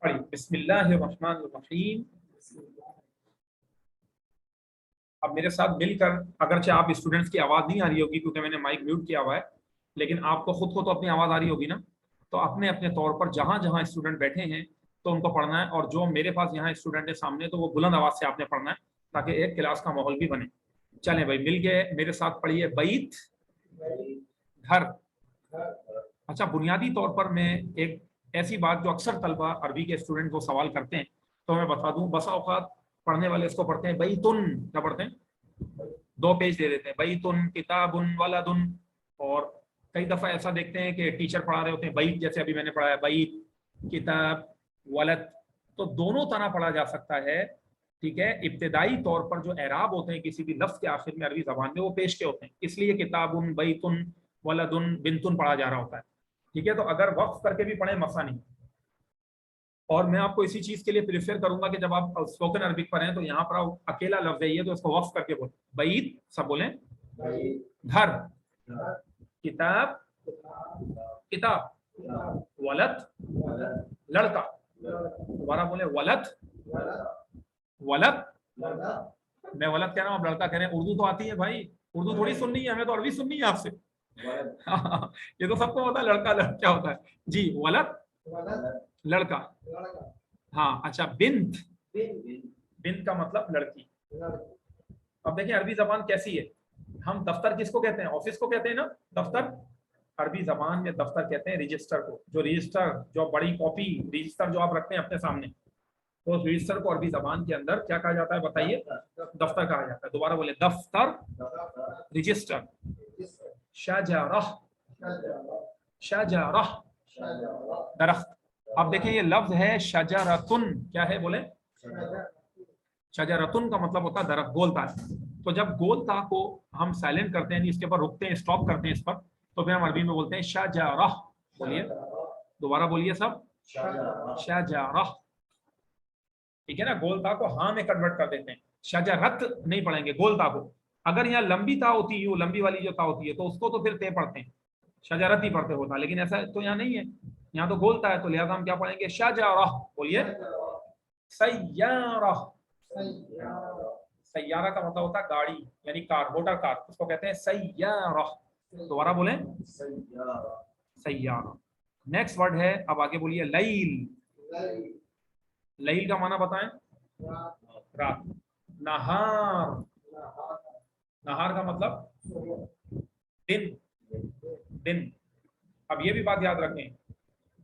पढ़िए बिस्मिल्लाहिर्रहमानिर्रहीम। अब मेरे साथ मिलकर, अगरचे आप स्टूडेंट्स की आवाज़ नहीं आ रही होगी क्योंकि मैंने माइक म्यूट किया हुआ है, लेकिन आपको खुद को तो अपनी आवाज़ आ रही होगी ना, तो अपने अपने तौर पर जहाँ जहाँ स्टूडेंट बैठे हैं तो उनको पढ़ना है, और जो मेरे पास यहाँ स्टूडेंट है सामने तो वो बुलंद आवाज़ से आपने पढ़ना है ताकि एक क्लास का माहौल भी बने। चलें भाई, मिल गए, मेरे साथ पढ़िए बैत घर। अच्छा, बुनियादी तौर पर मैं एक ऐसी बात जो अक्सर तलबा अरबी के स्टूडेंट को सवाल करते हैं तो मैं बता दूं, बसा औकात पढ़ने वाले इसको पढ़ते हैं बैतुन, क्या पढ़ते हैं, दो पेज दे देते हैं, बैतुन किताबुन वलदुन। और कई दफा ऐसा देखते हैं कि टीचर पढ़ा रहे होते हैं बैत, जैसे अभी मैंने पढ़ाया बैत किताब वलद, तो दोनों तरह पढ़ा जा सकता है। ठीक है, इब्तिदाई तौर पर जो एराब होते हैं किसी भी लफ्ज के आखिर में अरबी जबान में वो पेश के होते हैं, इसलिए किताबुन बैतुन वलदुन बिंतुन पढ़ा जा रहा होता है। ठीक है, तो अगर वक्फ करके भी पढ़े मसा नहीं। और मैं आपको इसी चीज के लिए प्रेफर करूंगा कि जब आप स्पोकन अरबिक पढ़ें तो यहाँ पर अकेला लफ्ज है ये, तो इसको वक्फ करके बोले बैत, सब बोले घर, किताब किताब, वलद लड़का, दोबारा बोले वलद वलद। मैं वलद कह रहा हूँ, आप लड़का कह रहे हैं। उर्दू तो आती है भाई, उर्दू थोड़ी सुननी है, हमें तो अरबी सुननी है आपसे। ये तो सबको पता है लड़का क्या होता है जी। वलद लड़का, हाँ। अच्छा, बिंत, बिंत का मतलब लड़की। अब देखिए अरबी जबान कैसी है, हम दफ्तर किसको कहते हैं, ऑफिस को कहते हैं ना दफ्तर। अरबी जबान में दफ्तर कहते हैं रजिस्टर को, जो रजिस्टर, जो बड़ी कॉपी रजिस्टर जो आप रखते हैं अपने सामने, तो उस रजिस्टर को अरबी जबान के अंदर क्या कहा जाता है बताइए, दफ्तर कहा जाता है। दोबारा बोले दफ्तर, रजिस्टर। शजरह, शजरह दरख्त। अब देखिए ये लफ्ज है शजरतुन, क्या है बोले, शजरतुन का मतलब होता है दरख्त, गोलता है। तो जब गोलता को हम साइलेंट करते हैं, इसके ऊपर रुकते हैं, स्टॉप करते हैं इस पर, तो फिर हम अरबी में बोलते हैं शजरह। बोलिए, दोबारा बोलिए सब, शजरह। ठीक है ना, गोलता को हाँ में कन्वर्ट कर देते हैं, शजरत नहीं पढ़ेंगे गोलता को। अगर यहाँ लंबी ता होती है, लंबी वाली जो ता होती है, तो उसको तो फिर ते पढ़ते हैं, शजरत ही पढ़ते होता, लेकिन ऐसा तो यहाँ नहीं है, यहाँ तो गोलता है, तो लिहाजा हम क्या पढ़ेंगे शजरह। बोलिए सय्यारा, सय्यारा का मतलब होता है गाड़ी यानी कार, मोटर कार, उसको कहते हैं सय्यारा। दोबारा बोले सय्यारा। नेक्स्ट वर्ड है, अब आगे बोलिए लैल। लैल का माना बताएं, रात। नहार, नहार का मतलब दिन, दिन। अब ये भी बात याद रखें,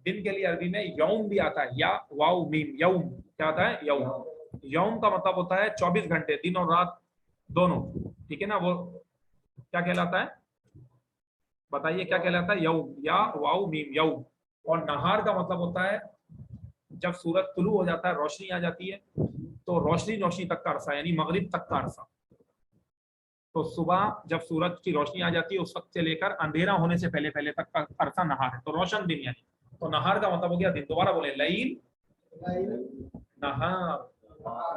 दिन के लिए अरबी में यौम भी आता है, या वाउ मीम, यौम क्या आता है, यौम। यौम का मतलब होता है 24 घंटे, दिन और रात दोनों। ठीक है ना, वो क्या कहलाता है बताइए, क्या कहलाता है, यौम, या वाउ मीम यौम। और नहार का मतलब होता है जब सूरज तुलू हो जाता है, रोशनी आ जाती है, तो रोशनी रोशनी तक का अरसा यानी मगरिब तक का अरसा। तो सुबह जब सूरज की रोशनी आ जाती है उस वक्त से लेकर अंधेरा होने से पहले पहले तक का अरसा नहार है, तो रोशन दिन यानी। तो नहार का मतलब हो गया दिन। दोबारा बोले लैल, नहार,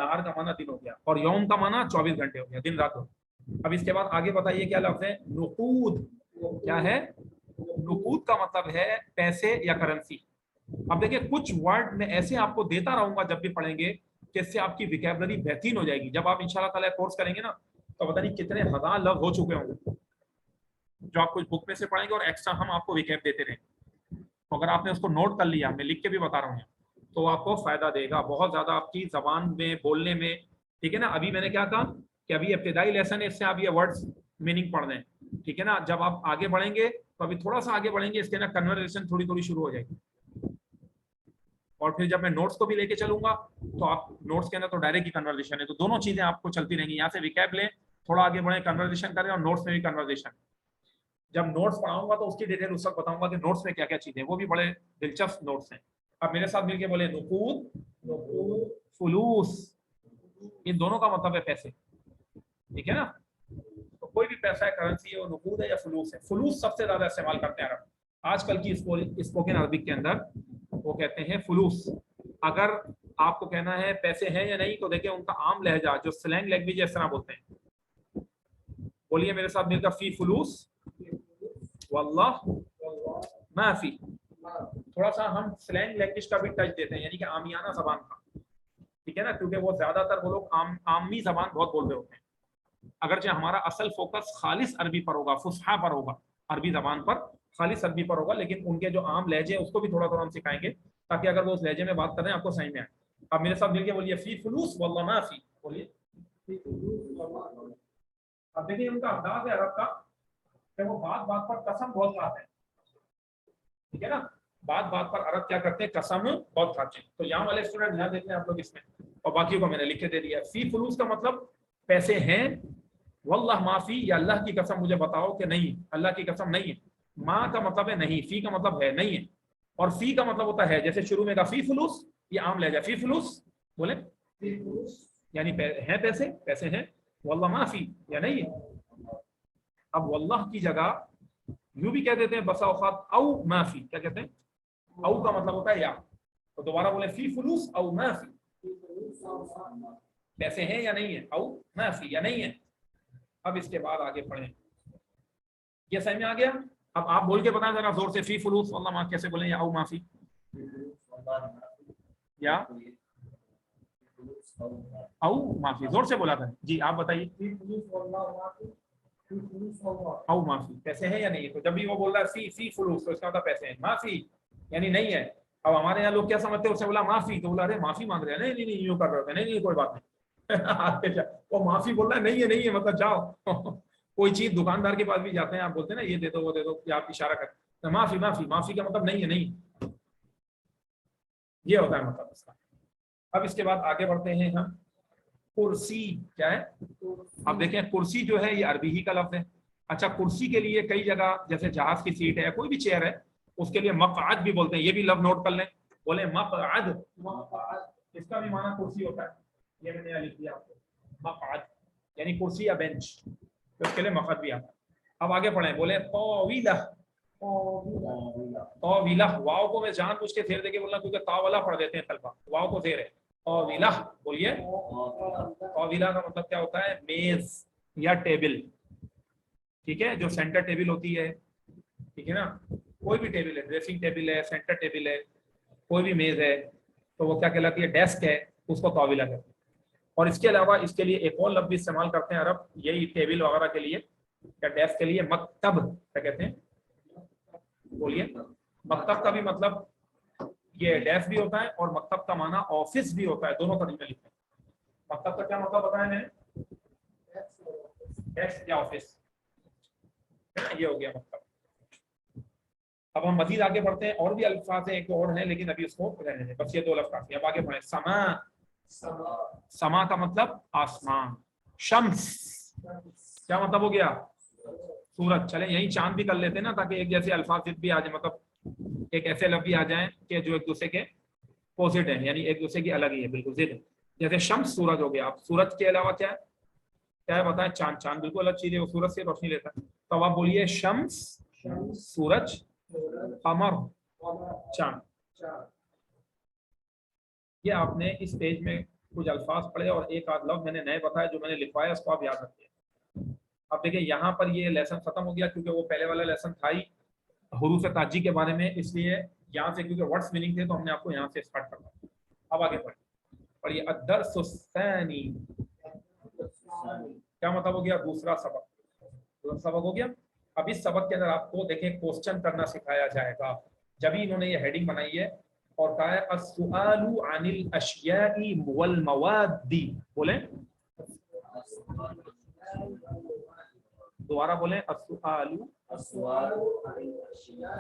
नहार का माना दिन हो गया, और यौम का माना 24 घंटे हो गया, दिन रात हो गया। अब इसके बाद आगे बताइए क्या लफ्ज है, नुकूद। क्या है, नुकूद का मतलब है पैसे या करेंसी। अब देखिए कुछ वर्ड में ऐसे आपको देता रहूंगा जब भी पढ़ेंगे कि इससे आपकी विकेबलरी बेहतरीन हो जाएगी। जब आप इंशाल्लाह ताला कोर्स करेंगे ना तो पता नहीं कितने हजार लफ्ज हो चुके होंगे जो आप कुछ बुक में से पढ़ेंगे और एक्स्ट्रा हम आपको विकेप देते रहेंगे। तो अगर आपने उसको नोट कर लिया, मैं लिख के भी बता रहा हूँ, तो आपको फायदा देगा बहुत ज्यादा आपकी जबान में, बोलने में। ठीक है ना, अभी मैंने क्या कहा कि अभी इब्तिदाई लेसन है, इससे आप ये वर्ड्स मीनिंग पढ़ लें। ठीक है ना, जब आप आगे बढ़ेंगे तो अभी थोड़ा सा आगे बढ़ेंगे, इसके ना कन्वर्सेशन थोड़ी थोड़ी शुरू हो जाएगी। और फिर जब मैं नोट्स को भी लेके चलूंगा तो आप नोट्स के अंदर तो डायरेक्ट ही कन्वर्सेशन है, तो दोनों चीजें आपको चलती रहेंगी। यहाँ से विकैप लें, थोड़ा आगे बढ़े, कन्वर्सेशन करें, और नोट्स में भी कन्वर्सेशन। जब नोट्स पढ़ाऊंगा तो उसकी डिटेल उस वक्त बताऊंगा कि नोट्स में क्या क्या चीजें, वो भी बड़े दिलचस्प नोट्स हैं। अब मेरे साथ मिलके बोले नुकूद, फुलूस, इन दोनों का मतलब है पैसे। ठीक है ना, तो कोई भी पैसा है, करेंसी है, वो नुकूद है या फुलूस है। फुलूस सबसे ज्यादा इस्तेमाल करते हैं अरब आजकल की स्पोकन अरबिक के अंदर, वो कहते हैं फुलूस। अगर आपको कहना है पैसे हैं या नहीं, तो देखिए उनका आम लहजा जो स्लैंग लैंग्वेज है इस तरह बोलते हैं। बोलिए मेरे साथ मिलकर, फी फुलूस वल्लाह माफी। تھوڑا سا ہم سلینگ لینگویج کا بھی ٹچ دیتے ہیں، یعنی کہ عامیانہ زبان کا، ٹھیک ہے نا، کیونکہ وہ زیادہ تر وہ لوگ عامی زبان بہت بول رہے ہوتے ہیں، اگرچہ ہمارا اصل فوکس خالص عربی پر ہوگا، فصحا پر ہوگا، عربی زبان پر خالص عربی پر ہوگا، لیکن ان کے جو عام لہجے ہیں اس کو بھی تھوڑا تھوڑا ہم سکھائیں گے تاکہ اگر وہ اس لہجے میں بات کریں آپ کو سمجھ میں آئے۔ اب میرے ساتھ مل کے بولیے فی فلوس واللہ ما فی، بولیے۔ اب دیکھیے ان کا انداز ہے عرب کا کہ وہ بات بات پر قسم بہت کھاتے ہیں، ٹھیک ہے نا، بات بات پر عرب کیا کرتے ہیں، قسم بہت کھاتے ہیں۔ تو یہاں والے اسٹوڈنٹ دھیان دیتے ہیں آپ لوگ اس میں، اور باقیوں کو میں نے لکھ کے دے دیا۔ فی فلوس کا مطلب پیسے ہیں، واللہ معافی یا اللہ کی قسم مجھے بتاؤ کہ نہیں، اللہ کی قسم نہیں ہے۔ ما کا مطلب ہے نہیں، فی کا مطلب ہے نہیں ہے، اور فی کا مطلب ہوتا ہے جیسے شروع میں کا فی فلوس، یہ عام لہجہ فی فلوس بولے یعنی ہیں پیسے، پیسے ہیں، واللہ معافی یا نہیں ہے۔ اب واللہ کی جگہ یوں بھی کہہ دیتے ہیں بسا اوقات او معافی، کیا کہتے ہیں، او کا مطلب ہوتا ہے یا، تو دوبارہ بولے فی فلوس او معافی، پیسے ہیں یا نہیں ہے، او معافی یا نہیں ہے۔ اب اس کے بعد آگے پڑھیں، یہ سمجھ میں آ گیا؟ اب آپ بول کے بتائیں ذرا زور سے، فی فلوس واللہ معافی کیسے بولیں، یا او معافی، یا او معافی، زور سے بولا تھا جی، آپ بتائیے، او معافی پیسے ہیں یا نہیں ہے، تو جب بھی وہ بول رہا ہے فی فلوس تو اس کا مطلب پیسے ہیں، معافی یعنی نہیں ہے۔ اب ہمارے یہاں لوگ کیا سمجھتے ہیں، اسے بولا معافی تو بولا ارے معافی مانگ رہے ہیں، نہیں نہیں یوں کر رہے ہوتے، نہیں نہیں کوئی بات نہیں وہ معافی بول رہا ہے نہیں ہے مطلب جاؤ کوئی چیز دکاندار کے پاس بھی جاتے ہیں، آپ بولتے ہیں نا یہ دے دو وہ دے دو، یا آپ اشارہ کرتے ہیں معافی معافی، معافی کا مطلب نہیں ہے، نہیں، یہ ہوتا ہے مطلب اس کا۔ اب اس کے بعد آگے بڑھتے ہیں ہم، کرسی کیا ہے، اب دیکھیں کرسی جو ہے یہ عربی ہی کا لفظ ہے۔ اچھا کرسی کے لیے کئی جگہ جیسے جہاز کی سیٹ ہے، کوئی بھی چیئر ہے، اس کے لیے مقعد بھی بولتے ہیں، یہ بھی لفظ نوٹ کر لیں، بولیں مقعد، اس کا بھی معنی کرسی ہوتا ہے، یہ میں نے لکھ دیا آپ کو، مقعد یعنی کرسی یا بینچ، تو اس کے لیے مقعد بھی آتا ہے۔ اب آگے پڑھیں، بولیں طاولہ، طاولہ، واو کو میں جان بوجھ کے زیر دے کے بولنا کیونکہ طاولہ پڑھ دیتے ہیں طلبہ، واو کو زیر ہے، طاولہ بولیے۔ طاولہ کا مطلب کیا ہوتا ہے، میز یا ٹیبل، ٹھیک ہے، جو سینٹر ٹیبل ہوتی ہے، ٹھیک ہے نا، کوئی بھی ٹیبل ہے، ڈریسنگ ٹیبل ہے، سینٹر ٹیبل ہے، کوئی بھی میز ہے تو وہ کیا کہلاتی ہے، ڈیسک ہے، اس کو طاولہ کہتے ہیں۔ اور اس کے علاوہ اس کے لیے ایک اور لفظ استعمال کرتے ہیں عرب، یہی ٹیبل وغیرہ کے لیے یا ڈیسک کے لیے، مکتب، کیا کہتے ہیں، بولیے۔ مکتب کا بھی مطلب یہ ڈیسک بھی ہوتا ہے اور مکتب کا معنی آفس بھی ہوتا ہے، دونوں طریقے لکھتے ہیں۔ مکتب کا کیا مطلب بتایا میں نے، ڈیسک یا آفس، یہ ہو گیا مطلب۔ اب ہم مزید آگے بڑھتے ہیں، اور بھی الفاظ ہیں، ایک دو اور ہیں لیکن ابھی اس کو رہنے دیں، بس یہ دو لفظ کافی ہیں۔ اب آگے بڑھیں، سما، سما کا مطلب آسمان، شمس کیا مطلب ہو گیا، سورج۔ چلیں یہی چاند بھی کر لیتے ہیں نا تاکہ ایک جیسے الفاظ بھی آ جائیں، مطلب ایک ایسے لفظ بھی آ جائیں کہ جو ایک دوسرے کے اپوزٹ ہیں، یعنی ایک دوسرے کی الگ ہی ہے، بالکل ضد ہے۔ جیسے شمس سورج ہو گیا، اب سورج کے علاوہ کیا ہے بتائیں، چاند، چاند بالکل الگ چیز ہے، وہ سورج سے روشنی لیتا ہے، تو آپ بولیے شمس سورج، قمر چاند۔ یہ آپ نے اس پیج میں کچھ الفاظ پڑھے اور ایک آدھ لفظ میں نے نئے بتایا جو میں نے لکھوایا، اس کو آپ یاد رکھیے۔ اب دیکھیں یہاں پر یہ لیسن ختم ہو گیا کیونکہ وہ پہلے والا لیسن تھا ہی حروف تاجی کے بارے میں، اس لیے یہاں سے کیونکہ ورڈز میننگ تھے تو ہم نے آپ کو یہاں سے اسٹارٹ کرنا۔ اب آگے پڑھیے، الدرس الثانی، کیا مطلب ہو گیا، دوسرا سبق، دوسرا سبق ہو گیا۔ اب اس سبق کے اندر آپ کو دیکھیں کوسچن کرنا سکھایا جائے گا، جبھی انہوں نے یہ ہیڈنگ بنائی ہے اور کہا ہے السؤال عن الاشیاء والمواد، بولیں دوبارہ بولیں، السؤال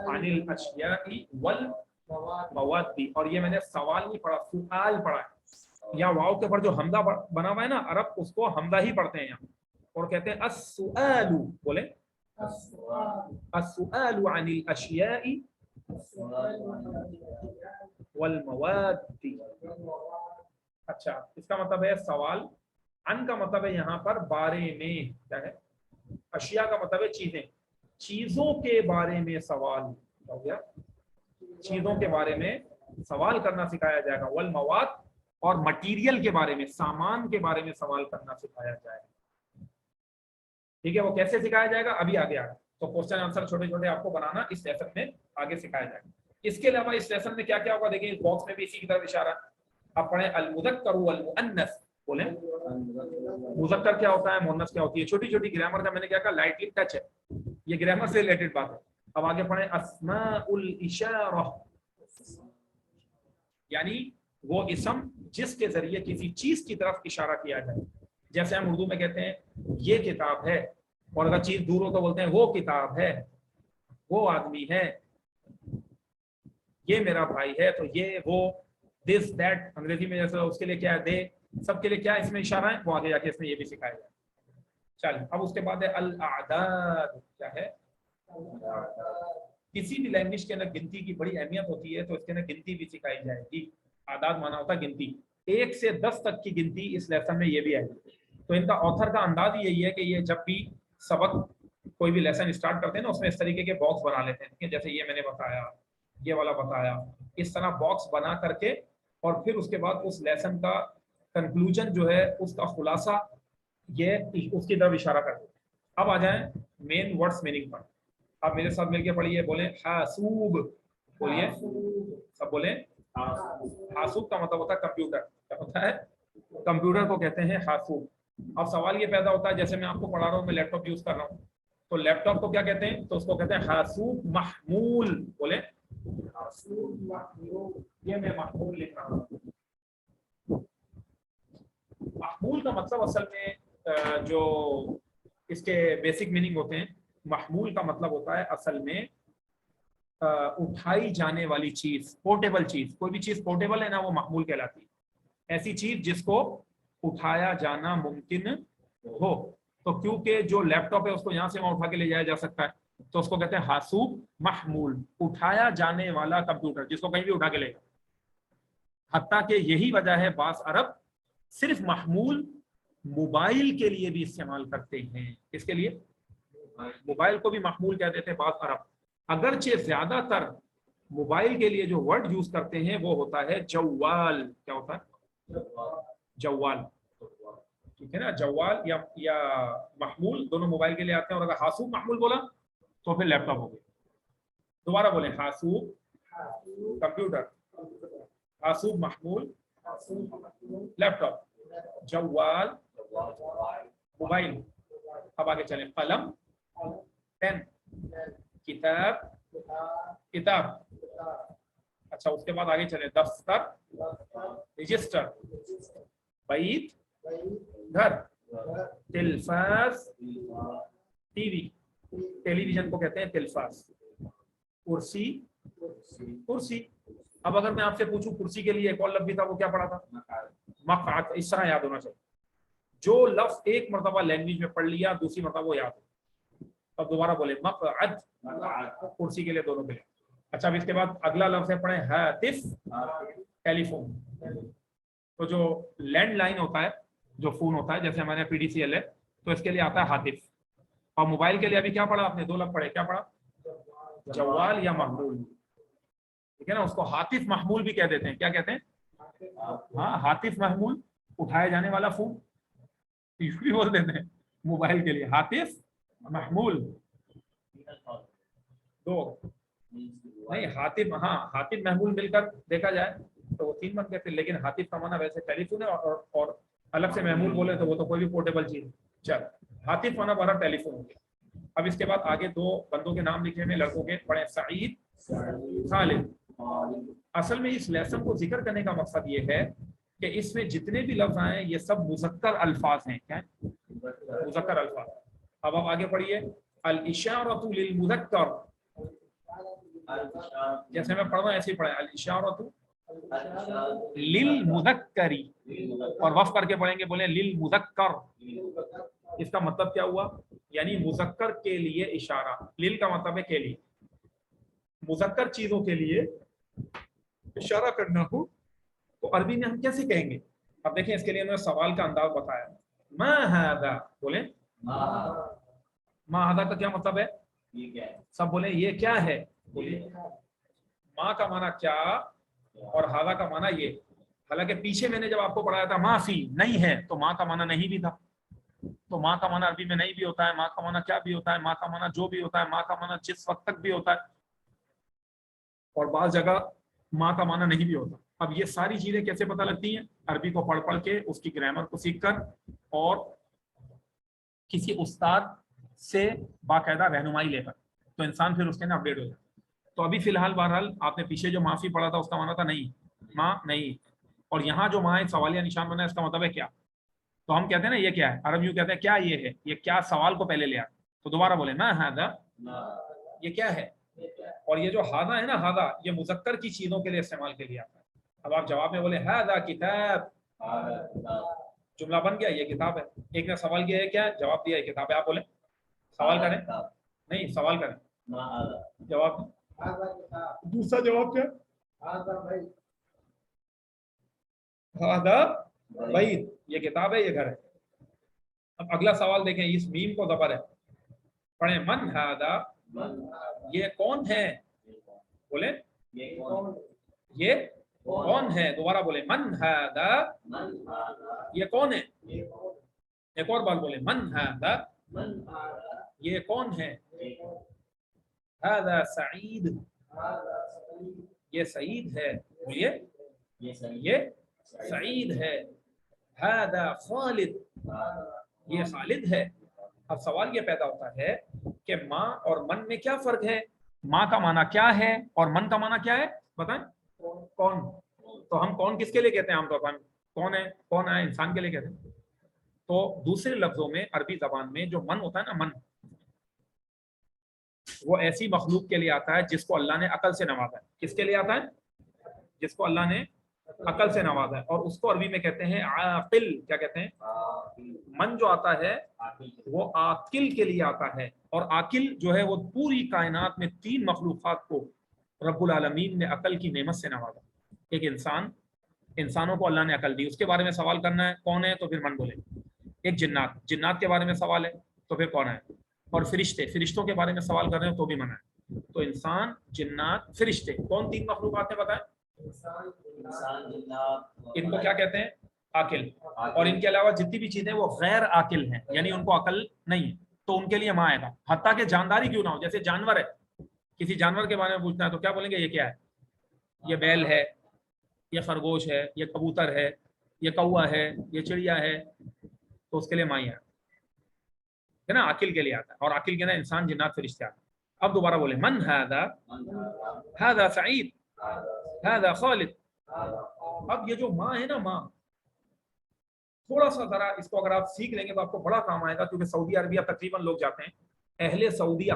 عن الاشیاء والمواد، اور یہ میں نے سوال نہیں پڑھا، سؤال پڑھا ہے، یا واو کے اوپر جو حمزہ بنا ہوا ہے نا، عرب اس کو حمزہ ہی پڑھتے ہیں یہاں، اور کہتے ہیں السؤال، بولیں السؤال عن الاشیاء والمواد۔ اچھا اس کا مطلب ہے سوال، ان کا مطلب ہے یہاں پر بارے میں، کیا ہے، اشیاء کا مطلب ہے چیزیں، چیزوں کے بارے میں سوال ہو گیا، چیزوں کے بارے میں سوال کرنا سکھایا جائے گا، والمواد، اور مٹیریل کے بارے میں، سامان کے بارے میں سوال کرنا سکھایا جائے گا، ٹھیک ہے۔ وہ کیسے سکھایا جائے گا ابھی آگے آگے، تو کوسچن آنسر چھوٹے چھوٹے آپ کو بنانا اس لیسن میں آگے سکھایا جائے گا۔ इसके अलावा इस लेसन में क्या क्या होगा देखिए, इस बॉक्स में भी इसी की तरफ इशारा। अब पढ़े अल मुज़क्कर वल मुअन्नस, बोले मुज़क्कर क्या होता है, मुअन्नस क्या होती है। छोटी छोटी ग्रामर का मैंने क्या कहा, लाइटली टच है, ये ग्रामर से रिलेटेड बात है। अब आगे पढ़े अस्माउल इशारा, यानी वो इसम जिसके जरिए किसी चीज की तरफ इशारा किया जाए। जैसे हम उर्दू में कहते हैं ये किताब है, और अगर चीज दूर हो तो बोलते हैं वो किताब है, वो आदमी है, ये मेरा भाई है, तो ये वो दिस दैट अंग्रेजी में जैसे उसके लिए क्या है, दे, सबके लिए क्या इसमें इशारा है, वो आगे जाके इसमें ये भी सिखाया जाए। चलिए अब उसके बाद है अल आदाद, क्या है, किसी भी लैंग्वेज के अंदर गिनती की बड़ी अहमियत होती है, तो इसके अंदर गिनती भी सिखाई जाएगी। आदाद माना होता है गिनती, 1 से 10 तक की गिनती इस लेसन में ये भी आएगी। तो इनका ऑथर का अंदाज यही है कि ये जब भी सबक कोई भी लेसन स्टार्ट करते हैं ना, उसमें इस तरीके के बॉक्स बना लेते हैं, जैसे ये मैंने बताया, ये वाला बताया, इस तरह बॉक्स बना करके, और फिर उसके बाद उस लेसन का कंक्लूजन जो है, उसका खुलासा ये उसकी तरफ इशारा करते हैं। अब आ जाए मेन वर्ड्स मीनिंग पर। आप मेरे साथ मिलके पढ़िए, बोले हासूब, बोलिए सब बोले। हासूब का मतलब होता है कंप्यूटर, क्या होता है, कंप्यूटर को कहते हैं हासूब। अब सवाल ये पैदा होता है, जैसे मैं आपको पढ़ा रहा हूँ, मैं लैपटॉप यूज कर रहा हूँ, तो लैपटॉप को क्या कहते हैं, तो उसको कहते हैं हासूब महमूल, बोले हासूब महमूल। ये मैं महमूल लिख रहा हूँ। महमूल का मतलब असल में जो इसके बेसिक मीनिंग होते हैं, महमूल का मतलब होता है असल में उठाई जाने वाली चीज, पोर्टेबल चीज। कोई भी चीज पोर्टेबल है ना, वो महमूल कहलाती है। ऐसी चीज जिसको उठाया जाना मुमकिन हो। तो क्योंकि जो लैपटॉप है उसको यहाँ से वहां उठा के ले जाया जा सकता है, तो उसको कहते हैं हासूब महमूल, उठाया जाने वाला कंप्यूटर, जिसको कहीं भी उठा के ले। हत्ता कि यही वजह है बास अरब सिर्फ महमूल मोबाइल के लिए भी इस्तेमाल करते हैं। इसके लिए मोबाइल को भी महमूल कह देते हैं बास अरब। अगरचे ज्यादातर मोबाइल के लिए जो वर्ड यूज करते हैं वो होता है जवाल। क्या होता है, जवाल, ठीक है ना। जवाल या महमूल दोनों मोबाइल के लिए आते हैं। और अगर हासूब महमूल बोला तो फिर लैपटॉप हो गया। दोबारा बोले, हासूब कंप्यूटर, हासूब महमूल लैपटॉप, जवाल मोबाइल। अब आगे चले, कलम पेन, किताब किताब। अच्छा उसके बाद आगे चले, दफ्तर रजिस्टर, बैत घर, तिलफास टीवी, टेलीविजन को कहते हैं तिलफास, कुर्सी कुर्सी। अब अगर मैं आपसे पूछूं कुर्सी के लिए एक और लफ्ज भी था, वो क्या पढ़ा था, मक़अद। इस तरह याद होना चाहिए, जो लफ्ज एक मरतबा लैंग्वेज में पढ़ लिया, दूसरी मरतबा वो याद हो। अब दोबारा बोले, मक़अद कुर्सी के लिए, दोनों के लिए। अच्छा अब इसके बाद अगला लफ्ज है, पढ़े हातिफ, टेलीफोन। तो जो लैंडलाइन होता है, जो फोन होता है, जैसे हमारे PDCL है, तो इसके लिए आता है हातिफ। और मोबाइल के लिए अभी क्या पढ़ा आपने, 2 लफ्ज पढ़े, क्या पढ़ा, जवाल या महमूल, ठीक है ना। उसको हातिफ महमूल भी कह देते हैं, क्या कहते हैं, हाँ हातिफ महमूल, उठाया जाने वाला फोन, भी बोल देते हैं मोबाइल के लिए, हातिफ महमूल। दो नहीं, हातिफ, हाँ हातिफ महमूल मिलकर देखा जाए तो वो 3 बनते थे, लेकिन हातिफ का माना वैसे टेलीफोन है, और अलग से महमूल बोले तो वो तो कोई भी पोर्टेबल चीज है। चल, हातिफ माना बड़ा टेलीफोन हो गया। अब इसके बाद आगे 2 बंदों के नाम लिखे हुए लड़कों के, पढ़े सईद खालिद। असल में इस लेसन को जिक्र करने का मकसद ये है कि इसमें जितने भी लफ्ज आए ये सब मुज़क्कर अल्फाज हैं। क्या है, मुज़क्कर अल्फाज। अब आप आगे पढ़िए, अल इशारतु लिल मुज़क्कर, जैसे मैं पढ़ रहा हूं ऐसे ही पढ़े, अल इशारतु लिल मुज़क्करी, और वफ करके पढ़ेंगे, बोले लिल मुज़क्कर। इसका मतलब क्या हुआ, यानी मुज़क्कर के लिए इशारा। लिल का मतलब है के लिए, मुज़क्कर चीजों के लिए इशारा करना हो तो अरबी में हम कैसे कहेंगे। अब देखें, इसके लिए उन्होंने सवाल का अंदाज बताया, मा हादा, बोले मा हादा का क्या मतलब है, सब बोले ये क्या है, बोलिए माँ का माना क्या, और हादा का माना ये। हालांकि पीछे मैंने जब आपको पढ़ाया था माफी नहीं है, तो माँ का माना नहीं भी था। तो माँ का माना अरबी में नहीं भी होता है, माँ का माना क्या भी होता है, माँ का माना जो भी होता है, माँ का माना जिस वक्त तक भी होता है। और बाज़ जगह माँ का माना नहीं भी होता। अब ये सारी चीज़ें कैसे पता लगती हैं? अरबी को पढ़ पढ़ के, उसकी ग्रामर को सीख कर और किसी उस्ताद से बाकायदा रहनुमाई लेकर, तो इंसान फिर उसके अंदर अपडेट हो जाता है। तो अभी फिलहाल बहरहाल आपने पीछे जो माफी पढ़ा था उसका माना था नहीं, माँ नहीं, और यहाँ जो माँ एक सवालिया निशान बना है इसका मतलब है क्या? तो हम कहते हैं ना ये क्या है, अरब यूं कहते हैं क्या ये है, ये क्या सवाल को पहले ले आए। तो दोबारा बोले ना हादा, ये क्या है। और ये जो हादा है ना, हादा ये मुजक्कर की चीजों के लिए इस्तेमाल के लिए आता है। अब आप जवाब में बोले हादा किताब, जुमला बन गया, ये किताब है। एक ने सवाल किया है क्या, जवाब दिया है किताब है। आप बोले सवाल करें, नहीं सवाल करें, जवाब दूसरा जवाब क्या, हादा भाई, ये किताब है, ये घर है। अब अगला सवाल देखें, इस मीम को जबर है, पढ़े मन हादा, ये कौन है। बोले ये कौन है, दोबारा बोले मन हादा, ये कौन है। एक और बार बोले मन हादा, ये कौन है। हादा सईद, ये सईद है, बोलिए ये सईद है। हादा खालिद, ये खालिद है। अब सवाल ये पैदा होता है कि माँ और मन में क्या फर्क है। माँ का माना क्या है और मन का माना क्या है, बताएं। कौन, तो हम कौन किसके लिए कहते हैं आमतौर पर, कौन है, कौन है इंसान के लिए कहते हैं। तो दूसरे लफ्जों में अरबी जबान में जो मन होता है ना, मन, वो ऐसी मखलूक के लिए आता है जिसको अल्लाह ने अकल से नवाजा है। किसके लिए आता है, जिसको अल्लाह ने अकल से नवाजा है, और उसको अरबी में कहते हैं आकिल। क्या कहते हैं, मन जो आता है वो आकिल के लिए आता है। और आकिल जो है वो पूरी कायनात में 3 मखलूक़ात को रब्बुल आलमीन ने अकल की नेमत से नवाजा। एक इंसान, इंसानों को अल्लाह ने अकल दी, उसके बारे में सवाल करना है कौन है, तो फिर मन बोले। एक जिन्नात, जिन्नात के बारे में सवाल है तो फिर कौन है। और फरिश्ते, फरिश्तों के बारे में सवाल कर रहे हो तो भी मना है। तो इंसान, जिन्नात, फरिश्ते, कौन 3 मखलूक़ात ने बताया, इनको क्या कहते हैं, आकिल। और इनके अलावा जितनी भी चीजें वो गैर आकिल हैं, यानी उनको अकल नहीं है, तो उनके लिए माँ आएगा। हत्ता के जानदारी क्यों ना हो, जैसे जानवर है, किसी जानवर के बारे में पूछना है तो क्या बोलेंगे, ये क्या है, ये बैल है, ये खरगोश है, ये कबूतर है, ये कौवा है, ये चिड़िया है, तो उसके लिए माँ है ना, आकिल के लिए आता है। और आकिल के ना इंसान, जिन्नात, फरिश्ते आते हैं। अब दोबारा बोले मन हादा, हादा सईद, हादा खालिद। अब ये जो माँ है ना, माँ, थोड़ा सा जरा इसको अगर आप सीख लेंगे तो आपको बड़ा काम आएगा, क्योंकि सऊदी अरबिया तकरीबन लोग जाते हैं, अहले सऊदिया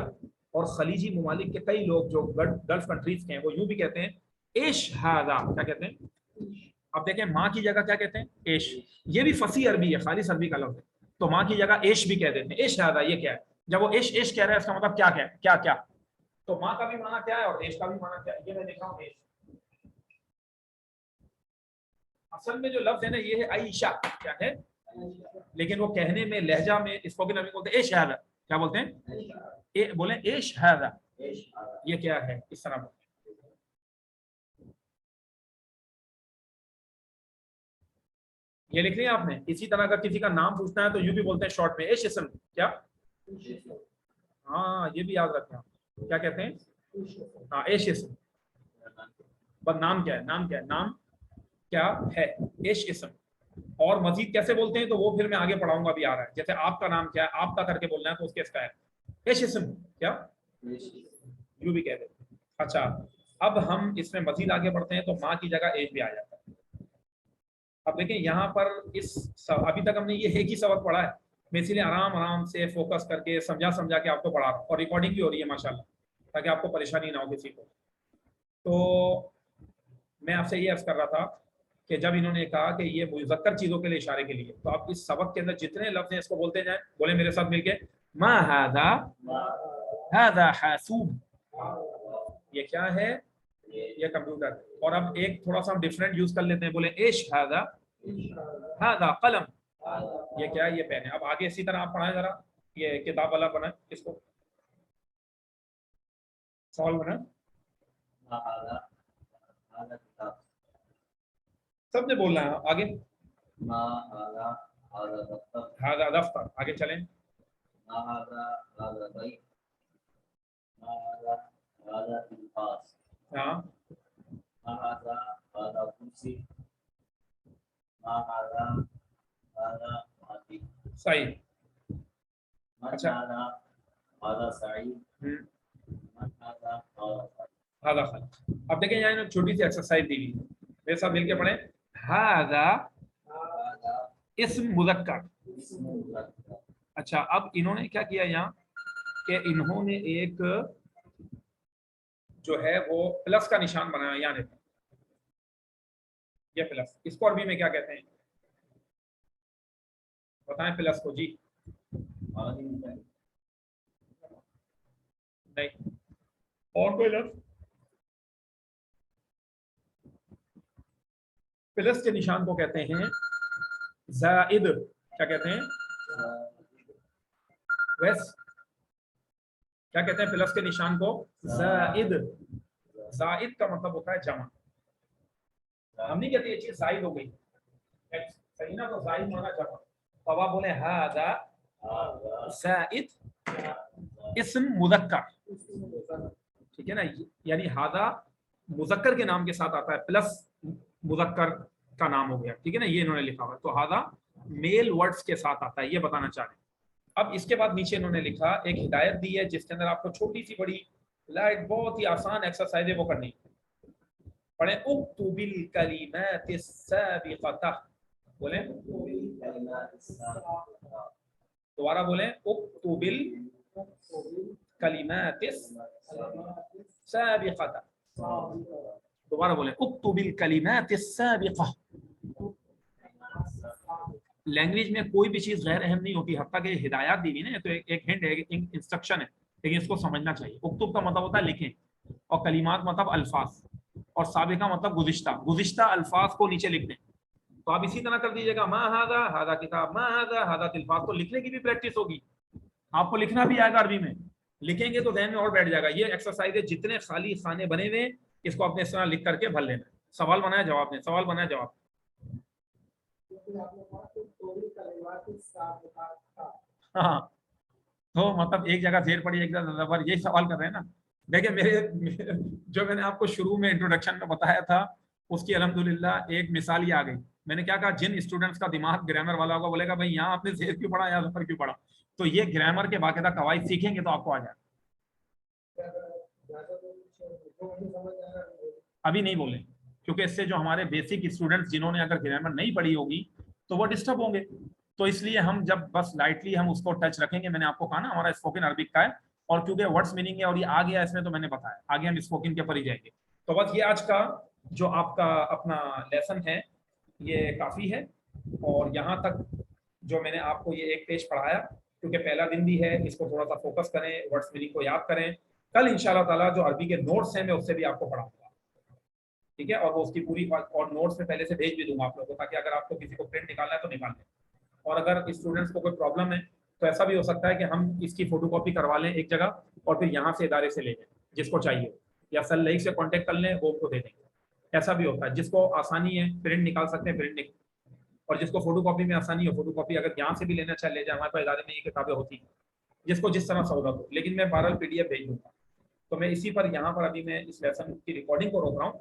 और खलीजी ममालिक के कई लोग जो गल्फ कंट्रीज के हैं वो यूं भी कहते हैं एश हादा। क्या कहते हैं, अब देखें माँ की जगह क्या कहते हैं, एश। ये भी फसी अरबी है, खालिस अरबी का लफ्ज है। तो माँ की जगह एश भी कह देते हैं, एश हादा, ये क्या है। जब वो एश एश कह रहा है इसका मतलब क्या क्या क्या क्या। तो माँ का भी माना क्या है और एश का भी माना क्या है, ये मैं देखा हूँ एश। असल में जो लफ्ज है ना ये है आयशा, क्या है, लेकिन वो कहने में, लहजा में, स्पोकन अरबी बोलते हैं एश हादा। क्या बोलते हैं, बोले एश हादा, ये क्या है, इस तरह बोलते हैं। ये लिख लिया आपने। इसी तरह का किसी का नाम पूछना है तो यूं भी बोलते हैं शॉर्ट में एश इसम। क्या, हाँ ये भी याद रखना, क्या कहते हैं, हाँ एश इसम। बस नाम क्या है, नाम क्या है, नाम क्या है, एश इसम। और मजीद कैसे बोलते हैं तो वो फिर मैं आगे पढ़ाऊंगा, भी आ रहा है। जैसे आपका नाम क्या है, आपका करके बोलना है तो उसके इसका है एश इसम, क्या, यूं भी कह देते हैं। अच्छा, अब हम इसमें मजीद आगे बढ़ते हैं तो माँ की जगह एज भी आ जाता है। अब देखिए यहाँ पर अभी तक हमने ये एक ही सबक पढ़ा है, मैं इसीलिए आराम आराम से फोकस करके समझा समझा के आपको पढ़ा रहा हूँ, और रिकॉर्डिंग भी हो रही है माशाल्लाह, ताकि आपको परेशानी ना हो किसी को। तो मैं आपसे ये अर्ज कर रहा था कि जब इन्होंने कहा कि ये मुज़क्कर चीज़ों के लिए इशारे के लिए, तो आप इस सबक के अंदर जितने लफ्ज़ हैं इसको बोलते जाएं। बोले मेरे साथ मिलके, मा हादा, हादा हासूब, ये क्या है, ये कंप्यूटर। और अब एक थोड़ा सा हम डिफरेंट यूज कर लेते हैं, बोले एश हादा, हादा कलम, ये क्या है, ये पेन है। अब आगे इसी तरह आप पढ़ाएं जरा, ये किताब वाला बनाए, इसको सवाल बनाए, सबने बोलना है आगे। हादा दफ्तर, आगे चलें। हाँ सही। من अच्छा। هذا سعيد हम्म, من هذا हादा खल। अब देखें यहाँ इन्होंने छोटी सी एक्सरसाइज दी हुई है, मेरे साथ मिलके पढ़े। हादा هذا इस्म मुज़क्कर। اسم مذكر अच्छा, अब इन्होंने क्या किया यहाँ कि इन्होंने एक जो है वो प्लस का निशान बनाया, यहाँ देखो ये प्लस, इसको अरबी में क्या कहते हैं बताएं प्लस को जी। नहीं, और कोई लफ्ज प्लस के निशान को कहते हैं ज़ाइद। क्या कहते हैं वैस, क्या कहते हैं प्लस के निशान को? ज़ाइद। ज़ाइद का मतलब होता है जमा। हम नहीं कहते ये चीज ज़ाइद हो गई, सही ना, तो ज़ाइद माना जमा। तो अब आप बोले हादा ज़ाइद इस्म मुज़क्कर, ठीक है ना, यानी हादा मुज़क्कर के नाम के साथ आता है, प्लस मुज़क्कर का नाम हो गया, ठीक है ना, ये इन्होंने लिखा हुआ। तो हादा मेल वर्ड्स के साथ आता है, ये बताना चाह रहे हैं। अब इसके बाद नीचे इन्होंने लिखा एक हिदायत दी है जिसके अंदर आपको छोटी सी बड़ी लाइट बहुत ही आसान एक्सरसाइज है वो करनी है। पढ़े उक्तुबिल कलिमातिस साबिक़ता, बोले दोबारा बोले उक्तुबिल कलिमातिस साबिक़ता, दोबारा बोले उक्तुबिल कलिमातिस साबिक़ा। लैंग्वेज में कोई भी चीज गैर अहम नहीं होती, हत्ता कि हिदायत दी हुई ना, तो एक हिंट है, एक इंस्ट्रक्शन है, लेकिन इसको समझना चाहिए। उक्तुब का मतलब होता है लिखें, और कलिमात मतलब अल्फाज, और साबिका मतलब गुज़िश्ता, गुज़िश्ता अल्फाज को नीचे लिख दें। तो आप इसी तरह कर दीजिएगा, मा हादा हादा किताब, मा हादा हादा तिलफाज, तो लिखने की भी प्रैक्टिस होगी, आपको लिखना भी आएगा अरबी में, लिखेंगे तो ध्यान में और बैठ जाएगा। ये एक्सरसाइज है, जितने खाली खाने बने हुए इसको अपने इस तरह लिख करके भर लेना। सवाल बनाया जवाब दें, सवाल बनाया जवाब। हाँ, तो मतलब एक जगह जेर पड़ी एक जगह जबर, यही सवाल कर रहे हैं ना। देखिए मेरे जो मैंने आपको शुरू में इंट्रोडक्शन में बताया था उसकी अल्हम्दुलिल्लाह एक मिसाल ही आ गई। मैंने क्या कहा, जिन स्टूडेंट्स का दिमाग ग्रामर वाला होगा बोलेगा भाई यहाँ आपने जेर क्यों पढ़ा, यहाँ जबर क्यों पढ़ा, तो ये ग्रामर के बाकायदा कवायद सीखेंगे तो आपको आ जाएगा। अभी नहीं बोले, क्योंकि इससे जो हमारे बेसिक स्टूडेंट्स जिन्होंने अगर ग्रामर नहीं पढ़ी होगी तो वो डिस्टर्ब होंगे, तो इसलिए हम जब बस लाइटली हम उसको टच रखेंगे। मैंने आपको कहा ना हमारा स्पोकन अरबिक का है, और क्योंकि वर्ड्स मीनिंग है और ये आ गया इसमें, तो मैंने बताया आगे हम स्पोकन के ऊपर ही जाएंगे। तो बस ये आज का जो आपका अपना लेसन है ये काफ़ी है, और यहाँ तक जो मैंने आपको ये एक पेज पढ़ाया, क्योंकि पहला दिन भी है, इसको थोड़ा सा फोकस करें, वर्ड्स मीनिंग को याद करें। कल इंशाल्लाह ताला जो अरबी के नोट्स हैं मैं उससे भी आपको पढ़ाऊंगा, ठीक है, और वो उसकी पूरी और नोट्स में पहले से भेज भी दूंगा आप लोगों को, ताकि अगर आपको किसी को प्रिंट निकालना है तो निकाल लें। और अगर स्टूडेंट्स को कोई प्रॉब्लम है तो ऐसा भी हो सकता है कि हम इसकी फोटोकॉपी करवा लें एक जगह और फिर यहाँ से इदारे से ले लें जिसको चाहिए, या सर लाइक से कांटेक्ट कर लें, वो उनको दे देंगे। ऐसा भी होता है, जिसको आसानी है प्रिंट निकाल सकते हैं प्रिंट, और जिसको फोटोकॉपी में आसानी हो फोटोकॉपी अगर यहाँ से भी लेना चाहे ले जाए, हमारे पास इदारे में ये किताबें होती हैं, जिसको जिस तरह सहूलत हो। लेकिन मैं बहरहाल PDF भेज दूंगा। तो मैं इसी पर यहाँ पर अभी मैं इस लेसन की रिकॉर्डिंग को रोक रहा हूँ।